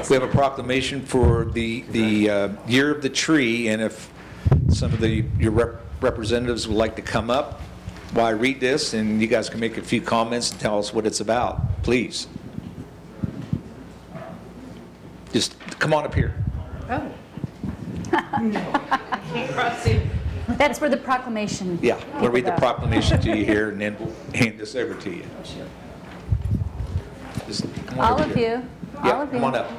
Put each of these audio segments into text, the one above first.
Yes. We have a proclamation for the Year of the Tree, and if some of your representatives would like to come up while I read this, and you guys can make a few comments and tell us what it's about, please. Just come on up here. Oh. That's where the proclamation. Yeah, we'll read the go. proclamation to you here, and then we'll hand this over to you. Just come on All over of here. you. Yeah, All of you. come on up.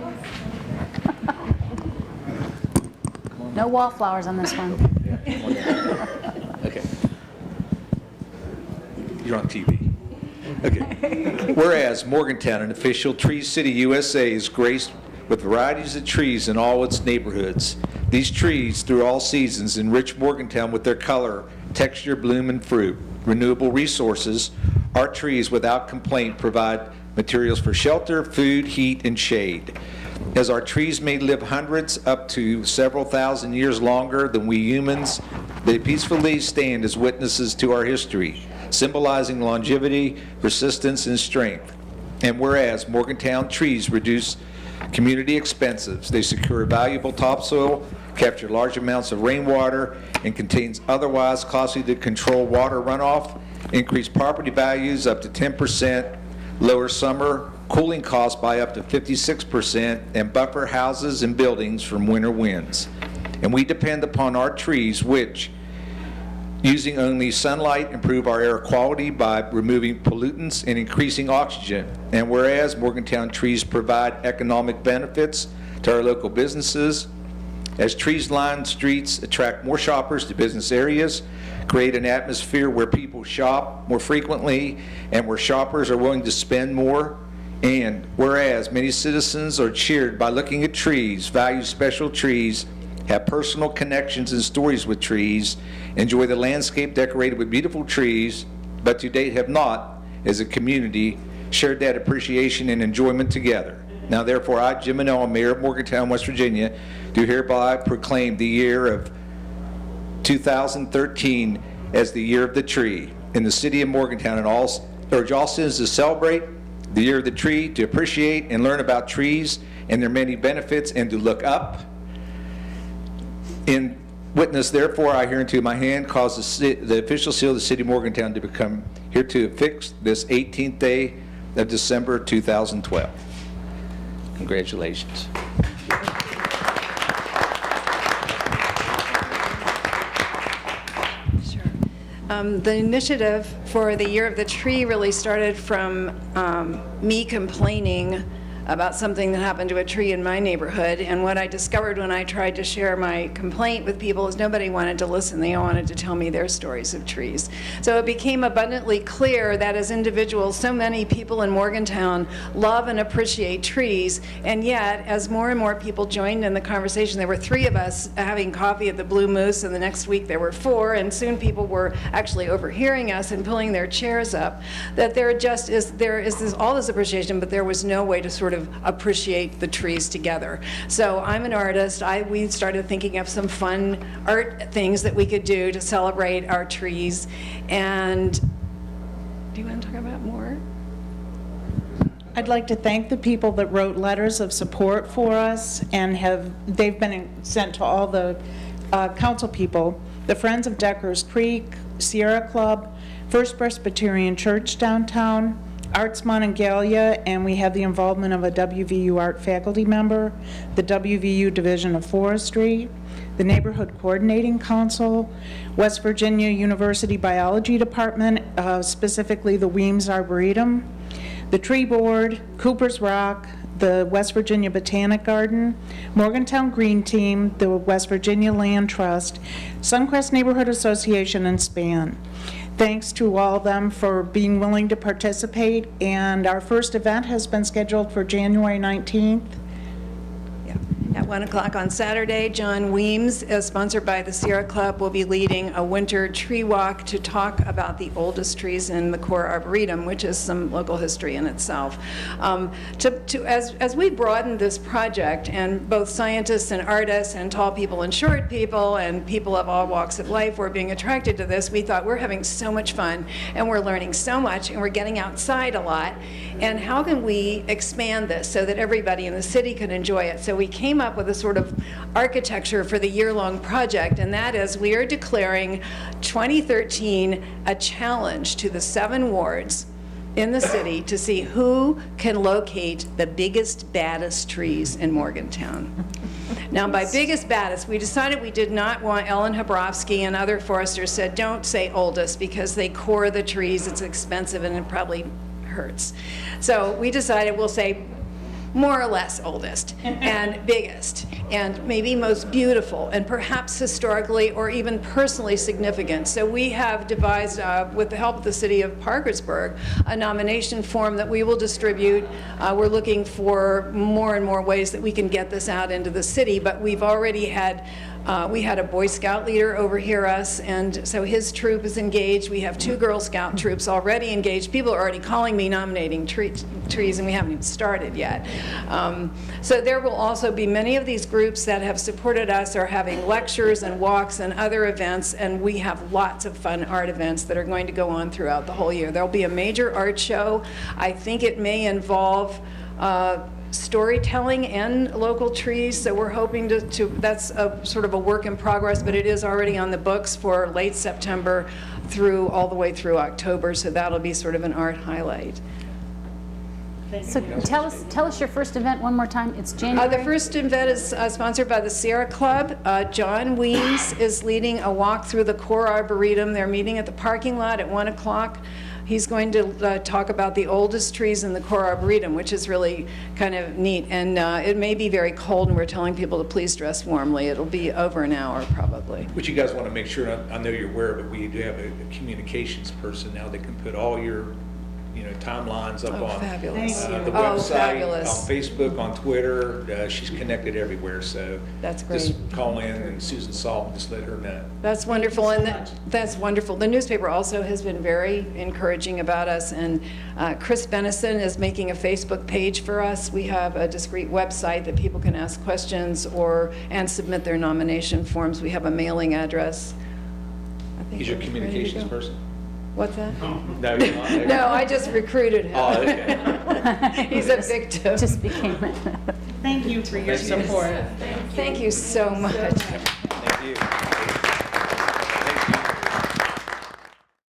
No wallflowers on this one. Okay. You're on TV. Okay. Whereas Morgantown, an official Tree City, USA, is graced with varieties of trees in all its neighborhoods. These trees, through all seasons, enrich Morgantown with their color, texture, bloom, and fruit. Renewable resources, our trees, without complaint, provide materials for shelter, food, heat, and shade. As our trees may live hundreds up to several thousand years longer than we humans, they peacefully stand as witnesses to our history, symbolizing longevity, persistence, and strength. And whereas Morgantown trees reduce community expenses, they secure valuable topsoil, capture large amounts of rainwater, and contains otherwise costly to control water runoff, increase property values up to 10%, lower summer cooling costs by up to 56%, and buffer houses and buildings from winter winds. And we depend upon our trees, which, using only sunlight, improve our air quality by removing pollutants and increasing oxygen. And whereas Morgantown trees provide economic benefits to our local businesses, as trees line streets attract more shoppers to business areas, create an atmosphere where people shop more frequently and where shoppers are willing to spend more. And whereas many citizens are cheered by looking at trees, value special trees, have personal connections and stories with trees, enjoy the landscape decorated with beautiful trees, but to date have not, as a community, shared that appreciation and enjoyment together. Now therefore I, Jim Manella, Mayor of Morgantown, West Virginia, do hereby proclaim the year of 2013 as the Year of the Tree in the city of Morgantown, and urge all citizens to celebrate the Year of the Tree, to appreciate and learn about trees and their many benefits, and to look up. In witness, therefore, I hereunto my hand cause the official seal of the city of Morgantown to become hereto affixed this 18th day of December 2012. Congratulations. The initiative for the Year of the Tree really started from me complaining about something that happened to a tree in my neighborhood, and what I discovered when I tried to share my complaint with people is nobody wanted to listen. They all wanted to tell me their stories of trees. So it became abundantly clear that as individuals, so many people in Morgantown love and appreciate trees, and yet as more and more people joined in the conversation, there were 3 of us having coffee at the Blue Moose, and the next week there were 4, and soon people were actually overhearing us and pulling their chairs up, that there is all this appreciation, but there was no way to sort of appreciate the trees together. So I'm an artist. We started thinking of some fun art things that we could do to celebrate our trees. And do you want to talk about more? I'd like to thank the people that wrote letters of support for us, and they've been sent to all the council people. The Friends of Deckers Creek, Sierra Club, First Presbyterian Church downtown, Arts Monongalia, and we have the involvement of a WVU art faculty member, the WVU Division of Forestry, the Neighborhood Coordinating Council, West Virginia University Biology Department, specifically the Weems Arboretum, the Tree Board, Cooper's Rock, the West Virginia Botanic Garden, Morgantown Green Team, the West Virginia Land Trust, Suncrest Neighborhood Association, and SPAN. Thanks to all of them for being willing to participate, and our first event has been scheduled for January 19th. Yeah, 1 o'clock on Saturday. John Weems, sponsored by the Sierra Club, will be leading a winter tree walk to talk about the oldest trees in the core arboretum, which is some local history in itself. As we broaden this project, and both scientists and artists and tall people and short people and people of all walks of life were being attracted to this, we thought we're having so much fun and we're learning so much and we're getting outside a lot. And how can we expand this so that everybody in the city can enjoy it? So we came up with a sort of architecture for the year-long project, and that is we are declaring 2013 a challenge to the 7 wards in the city to see who can locate the biggest, baddest trees in Morgantown. Now, by biggest, baddest, we decided we did not want, Ellen Habrowski and other foresters said, don't say oldest because they core the trees, it's expensive, and it probably hurts. So we decided we'll say more or less oldest and biggest and maybe most beautiful and perhaps historically or even personally significant. So we have devised, with the help of the city of Parkersburg, a nomination form that we will distribute. We're looking for more and more ways that we can get this out into the city, but we've already had we had a Boy Scout leader overhear us, and so his troop is engaged. We have 2 Girl Scout troops already engaged. People are already calling me nominating trees, and we haven't even started yet. So there will also be many of these groups that have supported us are having lectures and walks and other events, and we have lots of fun art events that are going to go on throughout the whole year. There'll be a major art show. I think it may involve storytelling and local trees, so we're hoping to that's a sort of a work in progress, but it is already on the books for late September through all the way through October, so that'll be sort of an art highlight. So tell us your first event one more time. It's January. The first event is sponsored by the Sierra Club. John Weems is leading a walk through the core arboretum. They're meeting at the parking lot at 1 o'clock. He's going to talk about the oldest trees in the core arboretum, which is really kind of neat. And it may be very cold, and we're telling people to please dress warmly. It'll be over an hour, probably. What you guys want to make sure, I know you're aware, but we do have a communications person now that can put all your timelines up on fabulous. The Oh, website, fabulous. on Facebook, on Twitter. She's connected everywhere, so That's great. just call in and Susan Salt, just let her know. That's wonderful, and that's wonderful. The newspaper also has been very encouraging about us, and Chris Benison is making a Facebook page for us. We have a discrete website that people can ask questions and submit their nomination forms. We have a mailing address. I think He's your we're ready to communications go. person? What's that? No, you're not. No, I just recruited him. Oh, okay. He's a victim. Just became it. Thank you for your support. Thank you so much. Thank you.